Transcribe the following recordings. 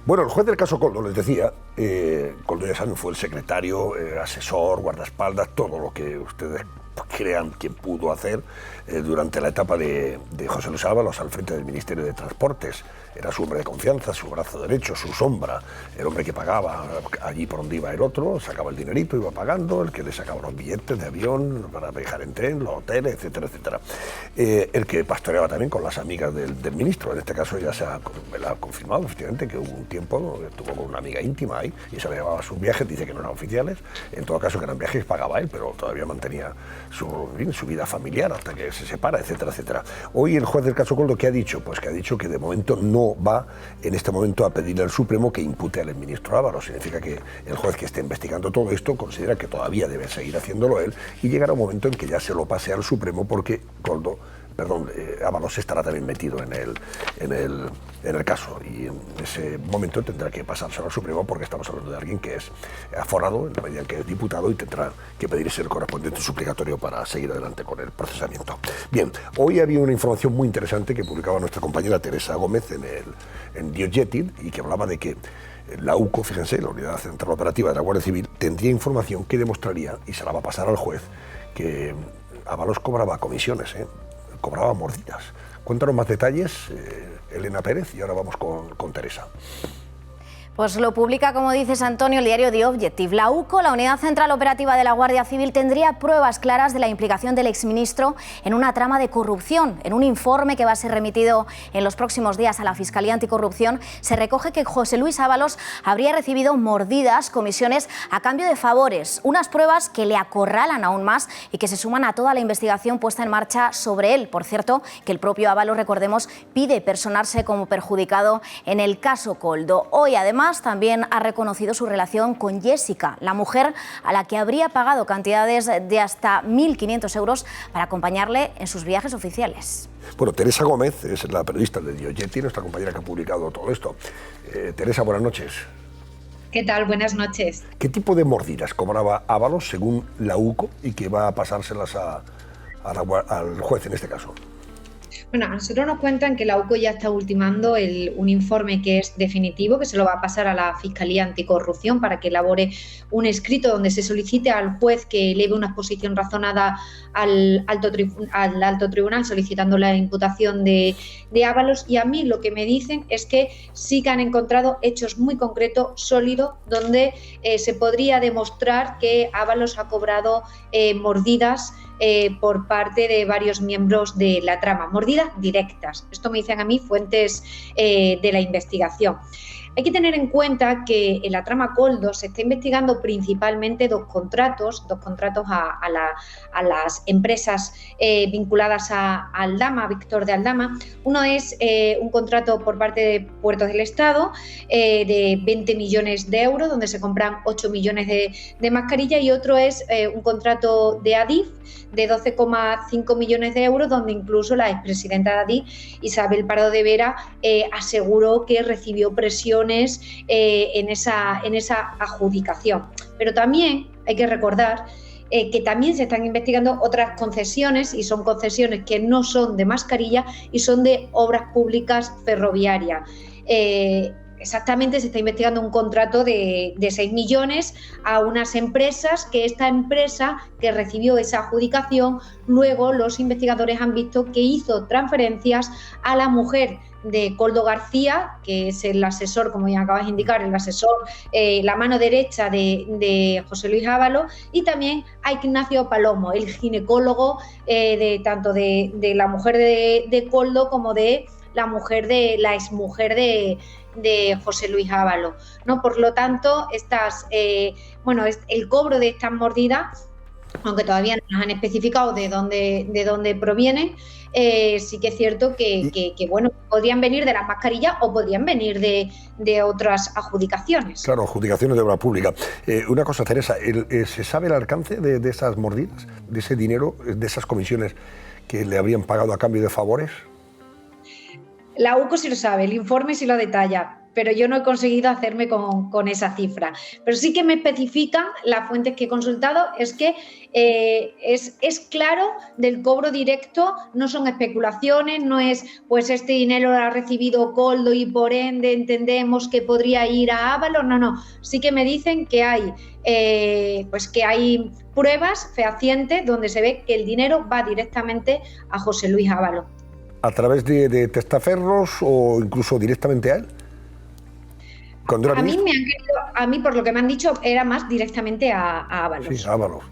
Bueno, el juez del caso Koldo, les decía, Koldo, ya saben, fue el secretario, asesor, guardaespaldas, todo lo que ustedes crean que pudo hacer durante la etapa de José Luis Ábalos al frente del Ministerio de Transportes. Era su hombre de confianza, su brazo derecho, su sombra, el hombre que pagaba allí por donde iba el otro, sacaba el dinerito, iba pagando, el que le sacaba los billetes de avión para viajar en tren, los hoteles, etcétera, etcétera. El que pastoreaba también con las amigas del ministro. En este caso ya se ha confirmado efectivamente que hubo un tiempo, estuvo con una amiga íntima ahí y se le llevaba sus viajes, dice que no eran oficiales, en todo caso que eran viajes que pagaba él, pero todavía mantenía su vida familiar hasta que se separa, etcétera, etcétera. Hoy el juez del caso Koldo, ¿qué ha dicho? Pues que ha dicho que de momento no va en este momento a pedirle al Supremo que impute al ministro Ábalos. Significa que el juez que esté investigando todo esto considera que todavía debe seguir haciéndolo él y llegará un momento en que ya se lo pase al Supremo porque Ábalos estará también metido en el caso y en ese momento tendrá que pasárselo al Supremo porque estamos hablando de alguien que es aforado en la medida en que es diputado y tendrá que pedirse el correspondiente suplicatorio para seguir adelante con el procesamiento. Bien, hoy había una información muy interesante que publicaba nuestra compañera Teresa Gómez en Diogetit y que hablaba de que la UCO, fíjense, la Unidad Central Operativa de la Guardia Civil, tendría información que demostraría, y se la va a pasar al juez, que Ábalos cobraba comisiones, cobraba mordidas. Cuéntanos más detalles, Elena Pérez, y ahora vamos con Teresa. Pues lo publica, como dices, Antonio, el diario The Objective. La UCO, la Unidad Central Operativa de la Guardia Civil, tendría pruebas claras de la implicación del exministro en una trama de corrupción. En un informe que va a ser remitido en los próximos días a la Fiscalía Anticorrupción, se recoge que José Luis Ábalos habría recibido mordidas, comisiones a cambio de favores. Unas pruebas que le acorralan aún más y que se suman a toda la investigación puesta en marcha sobre él. Por cierto, que el propio Ábalos, recordemos, pide personarse como perjudicado en el caso Koldo. Hoy, además, también ha reconocido su relación con Jessica, la mujer a la que habría pagado cantidades de hasta 1.500 euros para acompañarle en sus viajes oficiales. Bueno, Teresa Gómez es la periodista de Diogetit, nuestra compañera que ha publicado todo esto. Teresa, buenas noches. ¿Qué tal? Buenas noches. ¿Qué tipo de mordidas cobraba Ábalos según la UCO y que va a pasárselas al juez en este caso? Bueno, a nosotros nos cuentan que la UCO ya está ultimando un informe que es definitivo, que se lo va a pasar a la Fiscalía Anticorrupción para que elabore un escrito donde se solicite al juez que eleve una exposición razonada al alto tribunal solicitando la imputación de Ábalos. Y a mí lo que me dicen es que sí que han encontrado hechos muy concretos, sólidos, donde se podría demostrar que Ábalos ha cobrado mordidas por parte de varios miembros de la trama, mordidas directas. Esto me dicen a mí fuentes de la investigación. Hay que tener en cuenta que en la trama Koldo se está investigando principalmente dos contratos a las empresas vinculadas a Aldama, Víctor de Aldama. Uno es un contrato por parte de Puertos del Estado de 20 millones de euros, donde se compran 8 millones de mascarillas, y otro es un contrato de Adif de 12,5 millones de euros, donde incluso la expresidenta de Adif, Isabel Pardo de Vera, aseguró que recibió presiones en esa adjudicación. Pero también hay que recordar que también se están investigando otras concesiones, y son concesiones que no son de mascarilla y son de obras públicas ferroviarias. Exactamente, se está investigando un contrato de 6 millones a unas empresas, que esta empresa que recibió esa adjudicación, luego los investigadores han visto que hizo transferencias a la mujer de Koldo García, que es el asesor, como ya acabas de indicar, el asesor, la mano derecha de José Luis Ábalos, y también a Ignacio Palomo, el ginecólogo tanto de la mujer de Koldo como de la exmujer de José Luis Ábalos, ¿no? Por lo tanto, el cobro de estas mordidas, aunque todavía no nos han especificado de dónde provienen, sí que es cierto que podrían venir de las mascarillas o podrían venir de otras adjudicaciones. Claro, adjudicaciones de obra pública. Una cosa, Teresa, ¿se sabe el alcance de esas mordidas, de ese dinero, de esas comisiones que le habrían pagado a cambio de favores? La UCO sí lo sabe, el informe sí lo detalla. pero yo no he conseguido hacerme con esa cifra. Pero sí que me especifican las fuentes que he consultado, es que es claro del cobro directo, no son especulaciones, no es pues este dinero lo ha recibido Koldo y por ende entendemos que podría ir a Ábalos, no, sí que me dicen que hay pruebas fehacientes donde se ve que el dinero va directamente a José Luis Ábalos. ¿A través de testaferros o incluso directamente a él? A mí, por lo que me han dicho, era más directamente a Ábalos. Sí, a Ábalos.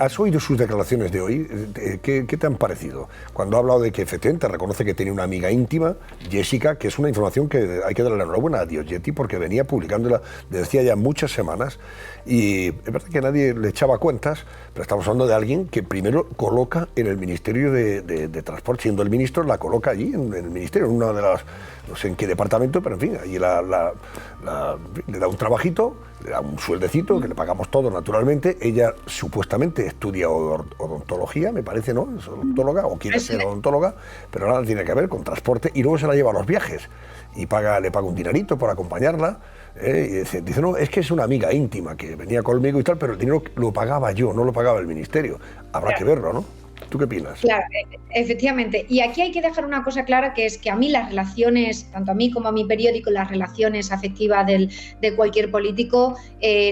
¿Has oído sus declaraciones de hoy? ¿Qué te han parecido? Cuando ha hablado de que efectivamente reconoce que tenía una amiga íntima, Jessica, que es una información que hay que darle la enhorabuena a Diogeti porque venía publicándola desde hacía ya muchas semanas y es verdad que nadie le echaba cuentas, pero estamos hablando de alguien que primero coloca en el Ministerio de Transporte, siendo el ministro, la coloca allí en el Ministerio, en una de las, no sé en qué departamento, pero en fin, allí le da un trabajito, le da un sueldecito que le pagamos todos naturalmente. Ella supuestamente estudia odontología, me parece, ¿no? Es odontóloga o quiere ser odontóloga, pero nada tiene que ver con transporte y luego se la lleva a los viajes y le paga un dinerito por acompañarla. Y dice, no, es que es una amiga íntima que venía conmigo y tal, pero el dinero lo pagaba yo, no lo pagaba el ministerio. Habrá que verlo, ¿no? ¿Tú qué opinas? Claro, efectivamente. Y aquí hay que dejar una cosa clara, que es que a mí las relaciones, tanto a mí como a mi periódico, las relaciones afectivas de cualquier político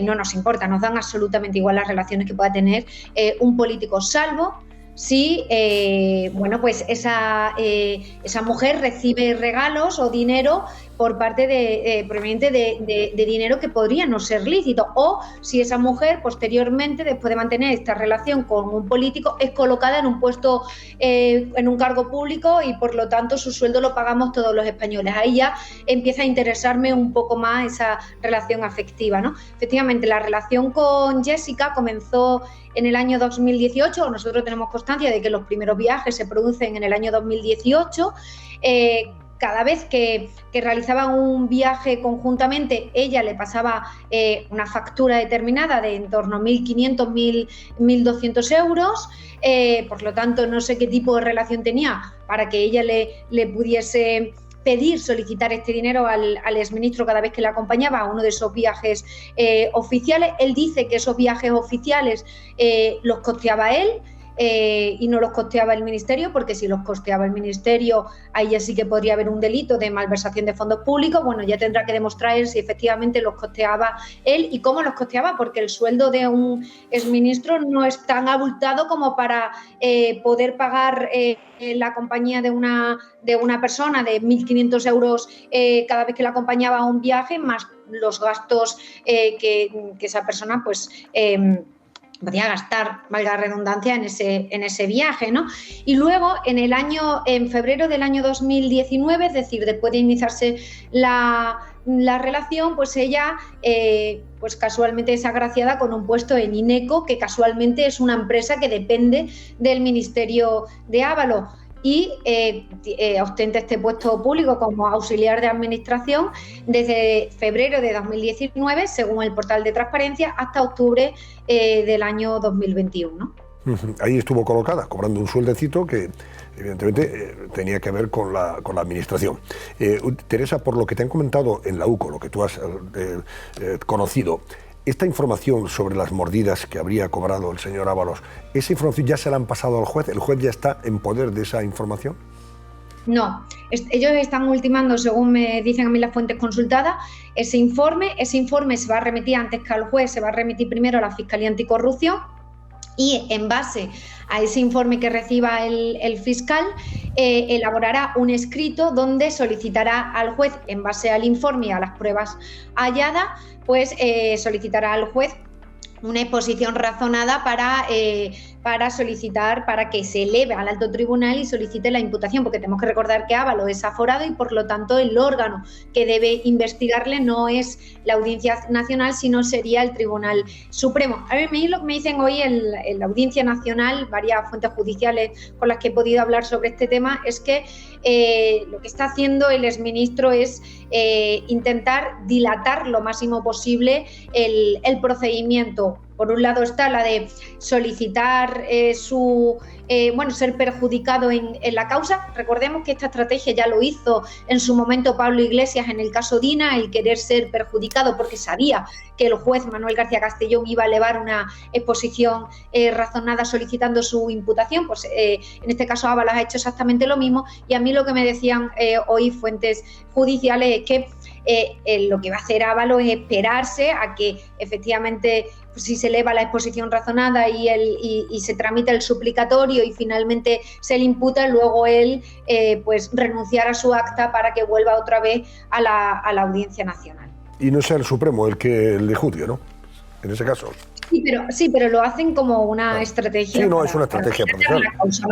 no nos importa, nos dan absolutamente igual las relaciones que pueda tener un político, salvo si pues esa mujer recibe regalos o dinero por parte proveniente de dinero que podría no ser lícito, o si esa mujer posteriormente, después de mantener esta relación con un político, es colocada en un puesto, en un cargo público y por lo tanto su sueldo lo pagamos todos los españoles. Ahí ya empieza a interesarme un poco más esa relación afectiva, ¿no? Efectivamente, la relación con Jessica comenzó en el año 2018, nosotros tenemos constancia de que los primeros viajes se producen en el año 2018, cada vez que realizaban un viaje conjuntamente, ella le pasaba una factura determinada de en torno a 1.500, 1.200 euros, por lo tanto no sé qué tipo de relación tenía para que ella le pudiese solicitar este dinero al exministro cada vez que le acompañaba a uno de esos viajes oficiales. Él dice que esos viajes oficiales los costeaba él, y no los costeaba el ministerio, porque si los costeaba el ministerio, ahí ya sí que podría haber un delito de malversación de fondos públicos. Bueno, ya tendrá que demostrar él si efectivamente los costeaba él y cómo los costeaba, porque el sueldo de un exministro no es tan abultado como para poder pagar la compañía de una persona de 1.500 euros cada vez que la acompañaba a un viaje, más los gastos que esa persona pues podía gastar, valga la redundancia, en ese viaje, ¿no? Y luego, en febrero del año 2019, es decir, después de iniciarse la relación, pues ella, pues casualmente es agraciada con un puesto en INECO, que casualmente es una empresa que depende del Ministerio de Ábalos, y ostenta este puesto público como auxiliar de administración desde febrero de 2019, según el portal de transparencia, hasta octubre del año 2021. Ahí estuvo colocada, cobrando un sueldecito que evidentemente tenía que ver con la administración. Teresa, por lo que te han comentado en la UCO, lo que tú has conocido, esta información sobre las mordidas que habría cobrado el señor Ábalos, ¿esa información ya se la han pasado al juez? ¿El juez ya está en poder de esa información? No, ellos están ultimando, según me dicen a mí las fuentes consultadas, ese informe se va a remitir antes que al juez, se va a remitir primero a la Fiscalía Anticorrupción, y en base a ese informe que reciba el fiscal, elaborará un escrito donde solicitará al juez, en base al informe y a las pruebas halladas, pues solicitará al juez una exposición razonada para solicitar, para que se eleve al alto tribunal y solicite la imputación, porque tenemos que recordar que Ábalos es aforado y por lo tanto el órgano que debe investigarle no es la Audiencia Nacional, sino sería el Tribunal Supremo. A mí lo que me dicen hoy en la Audiencia Nacional, varias fuentes judiciales con las que he podido hablar sobre este tema, es que lo que está haciendo el exministro es intentar dilatar lo máximo posible el procedimiento. caso, por un lado está la de solicitar ser perjudicado en la causa. Recordemos que esta estrategia ya lo hizo en su momento Pablo Iglesias en el caso Dina, el querer ser perjudicado porque sabía que el juez Manuel García Castellón iba a elevar una exposición razonada solicitando su imputación. Pues en este caso Ábalos ha hecho exactamente lo mismo, y a mí lo que me decían hoy fuentes judiciales es que lo que va a hacer Ábalos es esperarse a que efectivamente, pues, si se eleva la exposición razonada y se tramita el suplicatorio y finalmente se le imputa, luego él pues renunciar a su acta para que vuelva otra vez a la Audiencia Nacional. Y no sea el Supremo el que le juzgue, ¿no? En ese caso. Sí, pero lo hacen como una estrategia. Sí, no, es una estrategia profesional.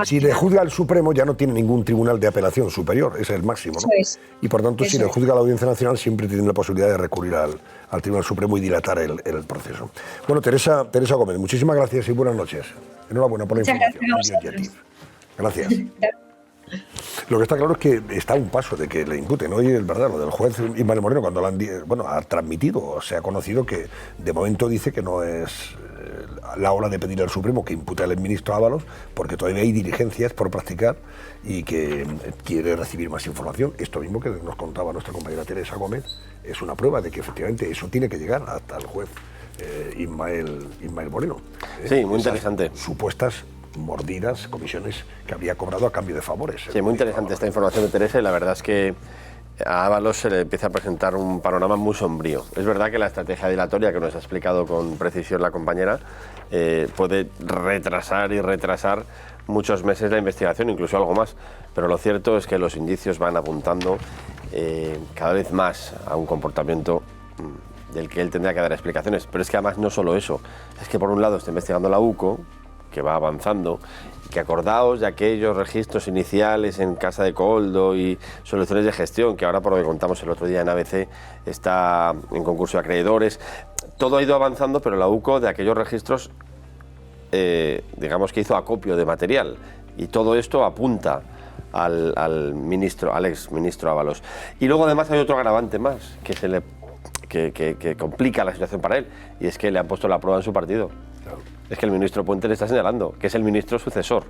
Si le juzga al Supremo, ya no tiene ningún tribunal de apelación superior, ese es el máximo, ¿no? Y por tanto, si le juzga a la Audiencia Nacional, siempre tiene la posibilidad de recurrir al Tribunal Supremo y dilatar el proceso. Bueno, Teresa Gómez, muchísimas gracias y buenas noches. Enhorabuena por la información. Gracias. Lo que está claro es que está a un paso de que le imputen. Hoy es verdad, lo del juez Ismael Moreno, cuando ha transmitido, o se ha conocido que de momento dice que no es la hora de pedir al Supremo que impute al ministro Ábalos, porque todavía hay diligencias por practicar y que quiere recibir más información. Esto mismo que nos contaba nuestra compañera Teresa Gómez es una prueba de que efectivamente eso tiene que llegar hasta el juez Ismael Moreno. Sí, muy interesante. Supuestas mordidas, comisiones que había cobrado a cambio de favores. Sí, muy interesante esta información de Teresa, y la verdad es que a Ábalos se le empieza a presentar un panorama muy sombrío. Es verdad que la estrategia dilatoria que nos ha explicado con precisión la compañera puede retrasar muchos meses la investigación, incluso algo más, pero lo cierto es que los indicios van apuntando cada vez más a un comportamiento del que él tendría que dar explicaciones. Pero es que además no solo eso, es que por un lado está investigando la UCO, que va avanzando, que acordaos de aquellos registros iniciales en Casa de Coldo y soluciones de gestión, que ahora, por lo que contamos el otro día en ABC, está en concurso de acreedores. Todo ha ido avanzando, pero la UCO de aquellos registros, digamos que hizo acopio de material, y todo esto apunta al ex ministro Ábalos. Y luego además hay otro agravante más, que complica la situación para él, y es que le han puesto la prueba en su partido. Es que el ministro Puente le está señalando que es el ministro sucesor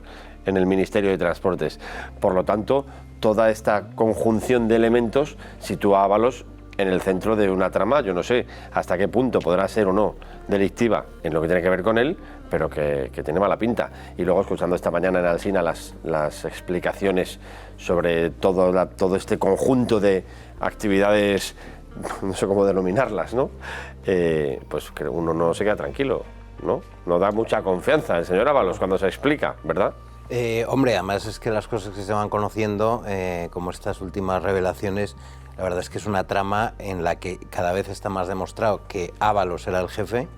en el Ministerio de Transportes. Por lo tanto, toda esta conjunción de elementos sitúa a Ábalos en el centro de una trama. Yo no sé hasta qué punto podrá ser o no delictiva en lo que tiene que ver con él, pero que tiene mala pinta. Y luego, escuchando esta mañana en Alsina las explicaciones sobre todo este conjunto de actividades, no sé cómo denominarlas, ¿no? Pues que uno no se queda tranquilo, ¿no? No da mucha confianza el señor Ábalos cuando se explica, ¿verdad? Hombre, además es que las cosas que se van conociendo, como estas últimas revelaciones, la verdad es que es una trama en la que cada vez está más demostrado que Ábalos era el jefe,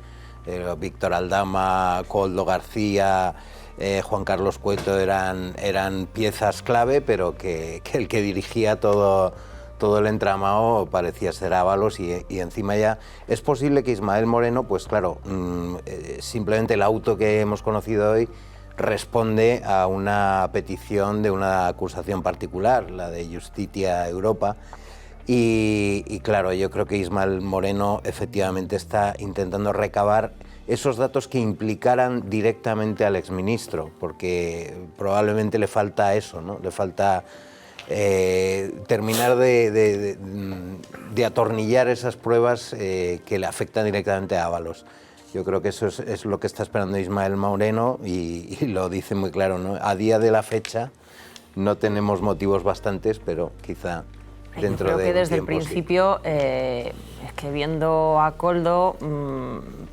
Víctor Aldama, Koldo García, Juan Carlos Cueto eran piezas clave, pero que el que dirigía todo el entramado parecía ser Ábalos, y encima ya es posible que Ismael Moreno, pues claro, simplemente el auto que hemos conocido hoy responde a una petición de una acusación particular, la de Justitia Europa, y claro, yo creo que Ismael Moreno efectivamente está intentando recabar esos datos que implicaran directamente al exministro, porque probablemente le falta eso, ¿no? Le falta terminar de atornillar esas pruebas que le afectan directamente a Ábalos. Yo creo que eso es lo que está esperando Ismael Moreno, y lo dice muy claro, ¿no? A día de la fecha no tenemos motivos bastantes, pero quizá dentro de un tiempo. Creo que desde el principio, sí. Es que viendo a Koldo,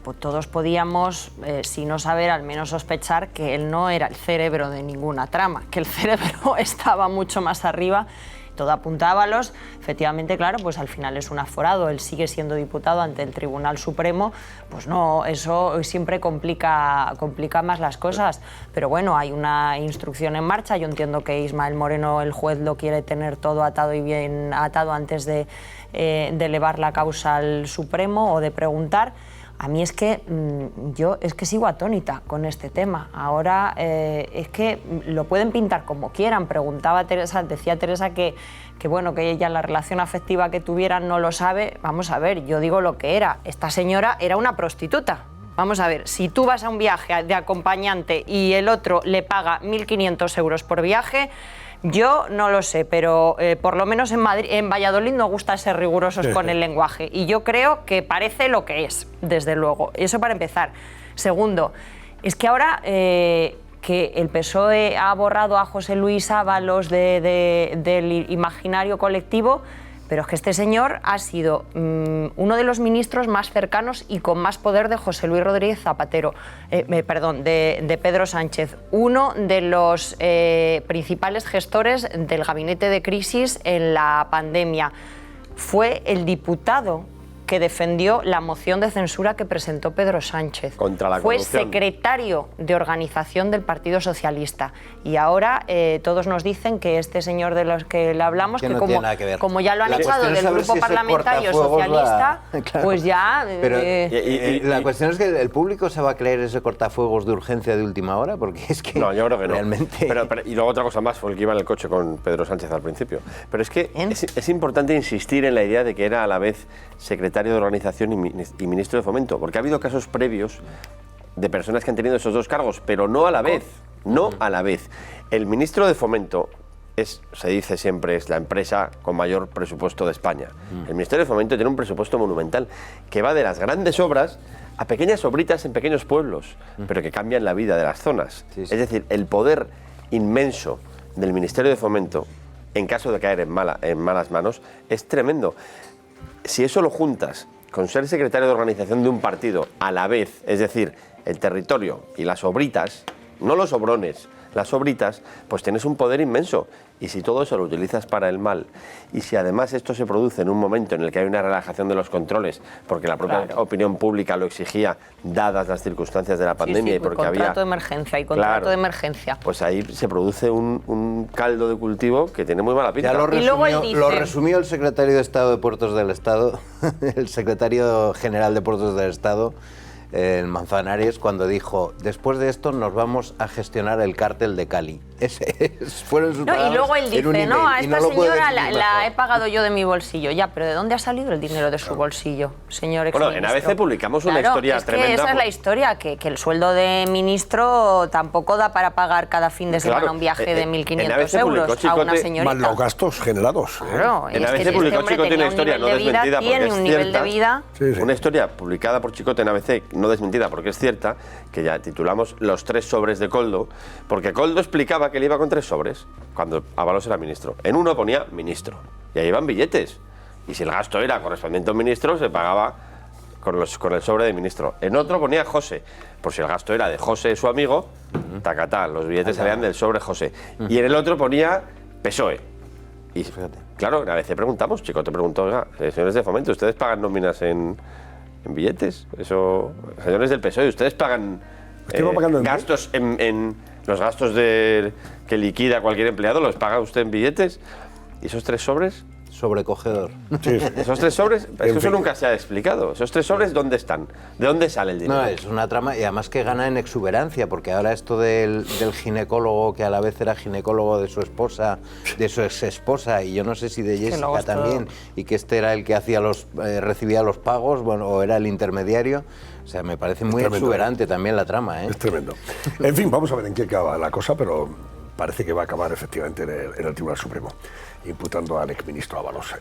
pues todos podíamos, si no saber, al menos sospechar que él no era el cerebro de ninguna trama, que el cerebro estaba mucho más arriba. Todo apunta a Ábalos. Efectivamente, claro, pues al final es un aforado, él sigue siendo diputado ante el Tribunal Supremo, pues no, eso siempre complica más las cosas. Pero bueno, hay una instrucción en marcha. Yo entiendo que Ismael Moreno, el juez, lo quiere tener todo atado y bien atado antes de elevar la causa al Supremo o de preguntar. A mí es que yo sigo atónita con este tema. Ahora es que lo pueden pintar como quieran. Preguntaba Teresa, decía Teresa que bueno, que ella la relación afectiva que tuvieran no lo sabe. Vamos a ver, yo digo lo que era. Esta señora era una prostituta. vamos a ver, si tú vas a un viaje de acompañante y el otro le paga 1.500 euros por viaje, yo no lo sé, pero por lo menos en Valladolid nos gusta ser rigurosos con el lenguaje y yo creo que parece lo que es, desde luego. Eso para empezar. Segundo, es que ahora que el PSOE ha borrado a José Luis Ábalos del imaginario colectivo, pero es que este señor ha sido uno de los ministros más cercanos y con más poder de José Luis Rodríguez Zapatero, de Pedro Sánchez, uno de los principales gestores del gabinete de crisis en la pandemia. Fue el diputado que defendió la moción de censura que presentó Pedro Sánchez. Contra la Fue corrupción. secretario de organización del Partido Socialista. Y ahora todos nos dicen que este señor de los que le hablamos, que no tiene nada que ver. como ya lo han La echado cuestión es del saber grupo si ese parlamentario cortafuegos socialista, Claro. pues ya... Pero la y- cuestión es que el público se va a creer ese cortafuegos de urgencia de última hora, porque es que No, yo creo que no. realmente... Y luego otra cosa más, fue el que iba en el coche con Pedro Sánchez al principio. Pero es que Bien. es importante insistir en la idea de que era a la vez secretario de Organización y ministro de Fomento, porque ha habido casos previos de personas que han tenido esos dos cargos, pero no a la vez. No a la vez. El ministro de Fomento se dice siempre, es la empresa con mayor presupuesto de España. El Ministerio de Fomento tiene un presupuesto monumental que va de las grandes obras a pequeñas obritas en pequeños pueblos, pero que cambian la vida de las zonas. Sí, sí. Es decir, el poder inmenso del Ministerio de Fomento, en caso de caer en malas manos, es tremendo. Si eso lo juntas con ser secretario de organización de un partido a la vez, es decir, el territorio y las obritas, no los obrones, las obritas, pues tienes un poder inmenso. Y si todo eso lo utilizas para el mal, y si además esto se produce en un momento en el que hay una relajación de los controles, porque la propia opinión pública lo exigía, dadas las circunstancias de la pandemia, y porque contrato había... de emergencia y contrato Claro, de emergencia. Pues ahí se produce un caldo de cultivo que tiene muy mala pinta. Ya lo Y luego él resumió, dice- lo resumió el secretario de Estado de Puertos del Estado, el secretario general de Puertos del Estado, el Manzanares, cuando dijo: después de esto nos vamos a gestionar el cártel de Cali. Fueron sus No, y palabras luego él en un dice, no, email, a y esta lo puede señora definir la mejor. he pagado yo de mi bolsillo. Ya, pero ¿de dónde ha salido el dinero de su bolsillo, señor Bueno, exministro? en ABC publicamos una Claro, historia es que tremenda. esa es la historia, que el sueldo de ministro tampoco da para pagar cada fin de semana Claro, un viaje de en 1.500 ABC publicó euros a una Chicote- señorita. Más los gastos generados. Claro, En es ABC que publicó este hombre Chicote tenía una historia un no nivel de vida, desmentida porque tiene es un nivel de cierta. vida... Sí, sí. Una historia publicada por Chicote en ABC, no desmentida porque es cierta, que ya titulamos Los 3 sobres de Koldo, porque Koldo explicaba que le iba con 3 sobres cuando Ábalos era ministro. En uno ponía ministro, y ahí iban billetes. Y si el gasto era correspondiente a un ministro, se pagaba con el sobre de ministro. En otro ponía José, por si el gasto era de José, su amigo, tacatá, los billetes salían del sobre José. Y en el otro ponía PSOE. Y Fíjate. claro, a veces preguntamos, Chicote preguntó: oiga, señores de Fomento, ¿ustedes pagan nóminas en billetes? Eso, señores del PSOE, ¿ustedes pagan Estoy pagando en gastos en los gastos que liquida cualquier empleado, los paga usted en billetes? ¿Y esos 3 sobres? Sobrecogedor. Sí, sí. Esos 3 sobres, es que eso fin. nunca se ha explicado. ¿Esos 3 sobres dónde están? ¿De dónde sale el dinero? No, es una trama, y además que gana en exuberancia, porque ahora esto del ginecólogo, que a la vez era ginecólogo de su esposa, de su exesposa, y yo no sé si de luego Jessica esto- también, y que este era el que hacía recibía los pagos, bueno, o era el intermediario. O sea, me parece muy tremendo, exuberante también la trama, ¿eh? Es tremendo. En fin, vamos a ver en qué acaba la cosa, pero parece que va a acabar efectivamente en el Tribunal Supremo, imputando al exministro Ábalos.